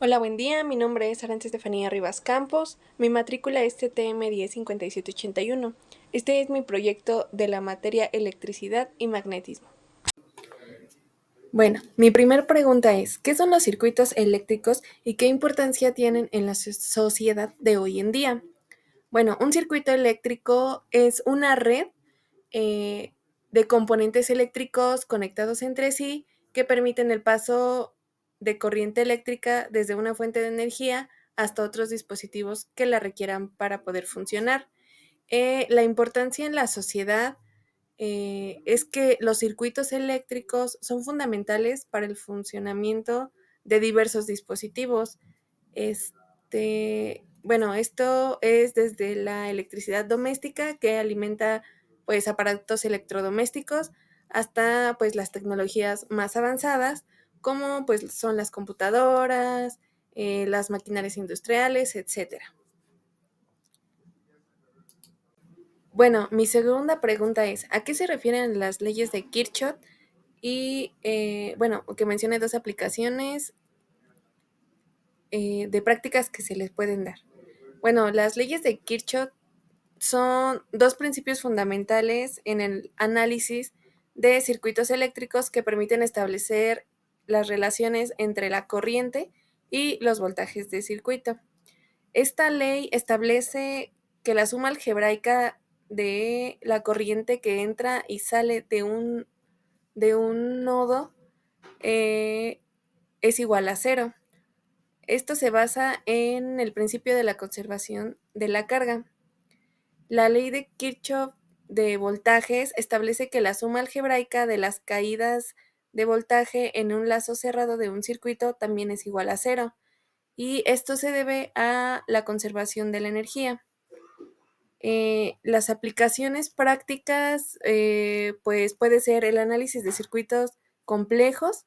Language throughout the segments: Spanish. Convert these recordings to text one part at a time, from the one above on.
Hola, buen día. Mi nombre es Aranza Estefanía Rivas Campos. Mi matrícula es TTM 105781. Este es mi proyecto de la materia electricidad y magnetismo. Bueno, mi primera pregunta es, ¿qué son los circuitos eléctricos y qué importancia tienen en la sociedad de hoy en día? Bueno, un circuito eléctrico es una red eh, de componentes eléctricos conectados entre sí que permiten el paso de corriente eléctrica desde una fuente de energía hasta otros dispositivos que la requieran para poder funcionar. La importancia en la sociedad es que los circuitos eléctricos son fundamentales para el funcionamiento de diversos dispositivos. Bueno, esto es desde la electricidad doméstica que alimenta pues aparatos electrodomésticos hasta pues las tecnologías más avanzadas como pues son las computadoras, las maquinarias industriales, etcétera. Bueno, mi segunda pregunta es, ¿a qué se refieren las leyes de Kirchhoff? Y bueno, que mencione dos aplicaciones de prácticas que se les pueden dar. Bueno, las leyes de Kirchhoff son dos principios fundamentales en el análisis de circuitos eléctricos que permiten establecer las relaciones entre la corriente y los voltajes de circuito. Esta ley establece que la suma algebraica de la corriente que entra y sale de un nodo eh, es igual a cero. Esto se basa en el principio de la conservación de la carga. La ley de Kirchhoff de voltajes establece que la suma algebraica de las caídas de voltaje en un lazo cerrado de un circuito también es igual a cero, y esto se debe a la conservación de la energía. Las aplicaciones prácticas, pues puede ser el análisis de circuitos complejos.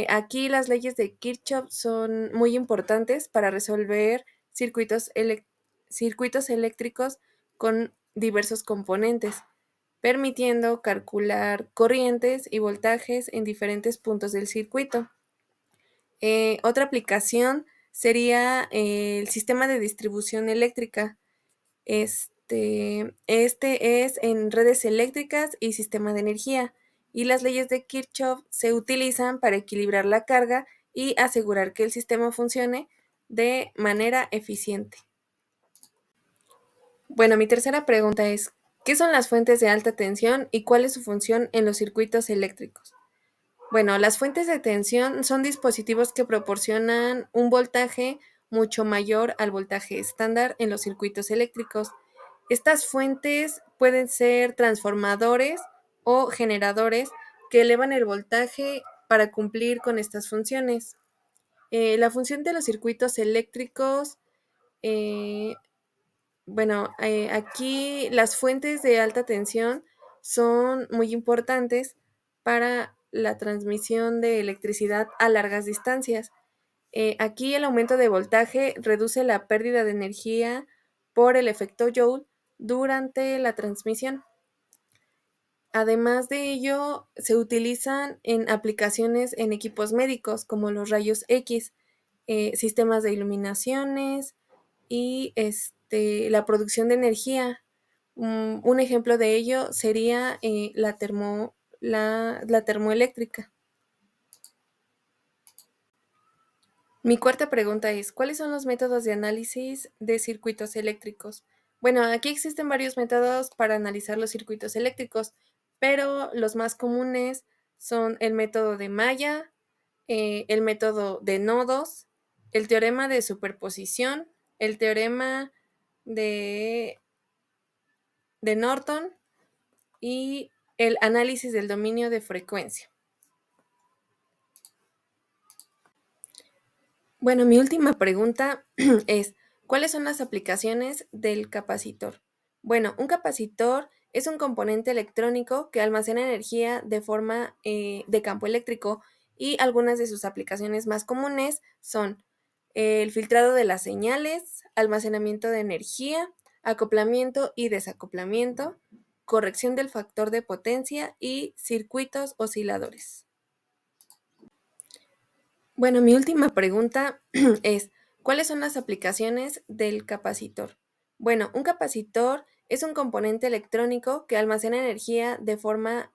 Aquí las leyes de Kirchhoff son muy importantes para resolver circuitos eléctricos con diversos componentes, permitiendo calcular corrientes y voltajes en diferentes puntos del circuito. Otra aplicación sería el sistema de distribución eléctrica. Este es en redes eléctricas y sistema de energía, y las leyes de Kirchhoff se utilizan para equilibrar la carga y asegurar que el sistema funcione de manera eficiente. Bueno, mi tercera pregunta es, ¿qué son las fuentes de alta tensión y cuál es su función en los circuitos eléctricos? Bueno, las fuentes de tensión son dispositivos que proporcionan un voltaje mucho mayor al voltaje estándar en los circuitos eléctricos. Estas fuentes pueden ser transformadores o generadores que elevan el voltaje para cumplir con estas funciones. La función de los circuitos eléctricos, eh, bueno, aquí las fuentes de alta tensión son muy importantes para la transmisión de electricidad a largas distancias. Aquí el aumento de voltaje reduce la pérdida de energía por el efecto Joule durante la transmisión. Además de ello, se utilizan en aplicaciones en equipos médicos como los rayos X, sistemas de iluminaciones y la producción de energía. Un ejemplo de ello sería la termoeléctrica. Mi cuarta pregunta es, ¿cuáles son los métodos de análisis de circuitos eléctricos? Bueno, aquí existen varios métodos para analizar los circuitos eléctricos, pero los más comunes son el método de Maya, el método de nodos, el teorema de superposición, el teorema de, de Norton y el análisis del dominio de frecuencia. Bueno, mi última pregunta es, ¿cuáles son las aplicaciones del capacitor? Bueno, un capacitor es un componente electrónico que almacena energía de forma de campo eléctrico, y algunas de sus aplicaciones más comunes son el filtrado de las señales, almacenamiento de energía, acoplamiento y desacoplamiento, corrección del factor de potencia y circuitos osciladores. Bueno, mi última pregunta es, ¿cuáles son las aplicaciones del capacitor? Bueno, un capacitor es un componente electrónico que almacena energía de forma